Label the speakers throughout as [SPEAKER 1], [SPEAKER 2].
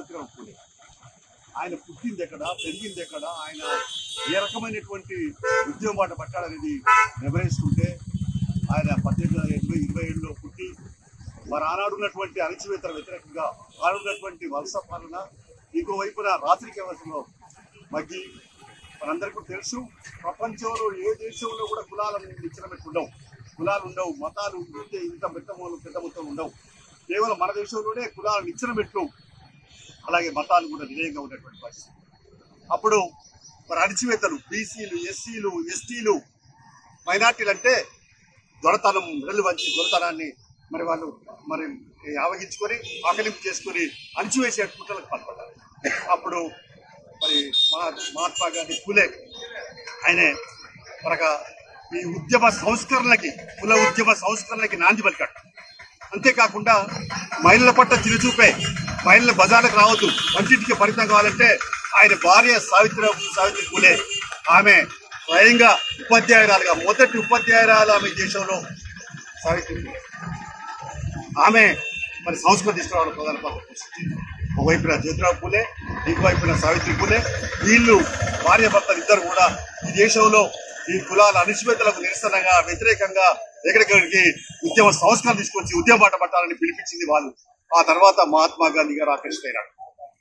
[SPEAKER 1] జ్యోతిరావు పూలే ఆయన పుట్టింది ఎక్కడ, పెరిగింది ఎక్కడ, ఆయన ఏ రకమైనటువంటి ఉద్యమం బాట పట్టాడనేది వివరిస్తుంటే ఆయన 1827లో పుట్టి మరి ఆనాడున్నటువంటి అణచివేతల వ్యతిరేకంగా ఆడున్నటువంటి వలస పాలన, ఇంకోవైపున రాత్రిక వ్యవస్థలో మగ్గి మనందరికీ తెలుసు. ప్రపంచంలో ఏ దేశంలో కూడా కులాలను నిచ్చెనబెట్టి ఉండవు, కులాలు ఉండవు, మతాలు ఇంత పెద్ద మొత్తం ఉండవు. కేవలం మన దేశంలోనే కులాలు నిచ్చెనబెట్లు, అలాగే మతాలు కూడా విధేయంగా ఉన్నటువంటి పరిస్థితి. అప్పుడు మరి అణచివేతలు బీసీలు, ఎస్సీలు, ఎస్టీలు, మైనార్టీలు అంటే దొరతనం మెడలు వంచి దొరతనాన్ని మరి వాళ్ళు మరి ఆవగించుకొని ఆకలింపు చేసుకొని అణచివేసే కుట్రలకు పాల్పడ్డారు. అప్పుడు మరి మహాత్మా గాంధీ పూలే ఆయనే త్వరగా ఈ ఉద్యమ సంస్కరణలకి, కుల ఉద్యమ సంస్కరణలకి నాంది పలికాడు. అంతేకాకుండా మహిళల పట్ల చిరుచూపే, మహిళల బజార్లకు రావద్దు, వంటింటికి పరిమితం కావాలంటే ఆయన భార్య సావిత్రి పూలే ఆమె స్వయంగా ఉపాధ్యాయురాలుగా, మొదటి ఉపాధ్యాయురాలు ఆమె దేశంలో సావిత్రి పూలే. ఆమె మరి సంస్కృతి తీసుకురావడం ప్రధాన పాత్ర పోషించింది. ఒకవైపున జ్యోతిరావు పూలే, ఇంకోవైపున సావిత్రి పూలే. వీళ్ళు భార్య భర్తలు ఇద్దరు కూడా ఈ దేశంలో ఈ కులాల అణచివేతలకు నిరసనగా, వ్యతిరేకంగా ఎక్కడికి ఉద్యమ సంస్కరణ తీసుకొచ్చి ఉద్యమ బాట పట్టాలని పిలిపించింది వాళ్ళు. ఆ తర్వాత మహాత్మా గాంధీ గారు ఆకర్షితైనాడు.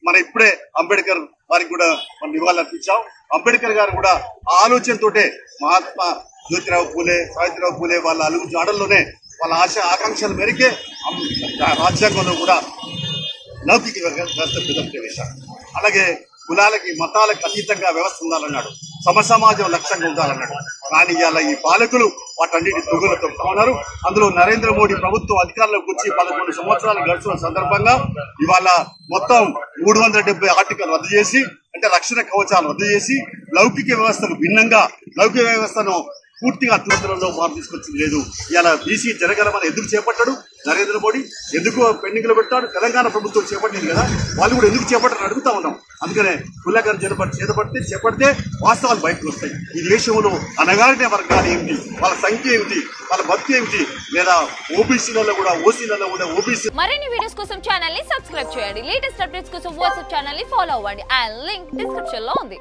[SPEAKER 1] మన ఇప్పుడే అంబేద్కర్ వారికి కూడా మనం నివాళులు అర్పించాం. అంబేద్కర్ గారు కూడా ఆ ఆలోచనతోటే మహాత్మా జ్యోతిరావు పూలే, సావిత్రిరావు పూలే వాళ్ళ అలుగు జాడల్లోనే వాళ్ళ ఆకాంక్షల మేరకే రాజ్యాంగంలో కూడా లౌకిక వ్యవస్థ ప్రవేశాడు. అలాగే కులాలకి, మతాలకు అతీతంగా వ్యవస్థ ఉండాలన్నాడు, సమసమాజం లక్ష్యంగా ఉండాలన్నాడు. కానీ ఇవాళ ఈ పాలకులు వాటన్నిటి తొగులు తొక్కుతా ఉన్నారు. అందులో నరేంద్ర మోడీ ప్రభుత్వం అధికారంలోకి వచ్చి 11 సంవత్సరాలు గడుస్తున్న సందర్భంగా ఇవాళ మొత్తం 370 ఆర్టికల్ రద్దు చేసి, అంటే రక్షణ కవచాలు రద్దు చేసి, లౌకిక వ్యవస్థను భిన్నంగా లౌకిక వ్యవస్థను పూర్తిగా అత్యుత్తరంలో మార్పు తీసుకొచ్చింది లేదు. ఇలా బీసీ జనగణమని ఎందుకు చేపట్టాడు నరేంద్ర మోడీ? ఎందుకు పెండింగ్ లో పెట్టాడు? తెలంగాణ ప్రభుత్వం చేపట్టింది కదా, వాళ్ళు కూడా ఎందుకు చేపట్టారని అడుగుతా ఉన్నాం. అందుకనే కులగారు చేపడితే వాస్తవాలు బయటకు వస్తాయి. ఈ దేశంలో అనగారిన వర్గాలు ఏమిటి, వాళ్ళ సంఖ్య ఏమిటి, వాళ్ళ బతుకు ఏమిటి, లేదా ఓబీసీలలో కూడా ఓబీసీ.
[SPEAKER 2] మరిన్ని వీడియోస్ కోసం ఛానల్ ని సబ్స్క్రైబ్ చేయండి. లేటెస్ట్ అప్డేట్స్ కోసం వాట్సాప్ ఛానల్ ని ఫాలో అవ్వండి. ఆ లింక్ డిస్క్రిప్షన్ లో ఉంది.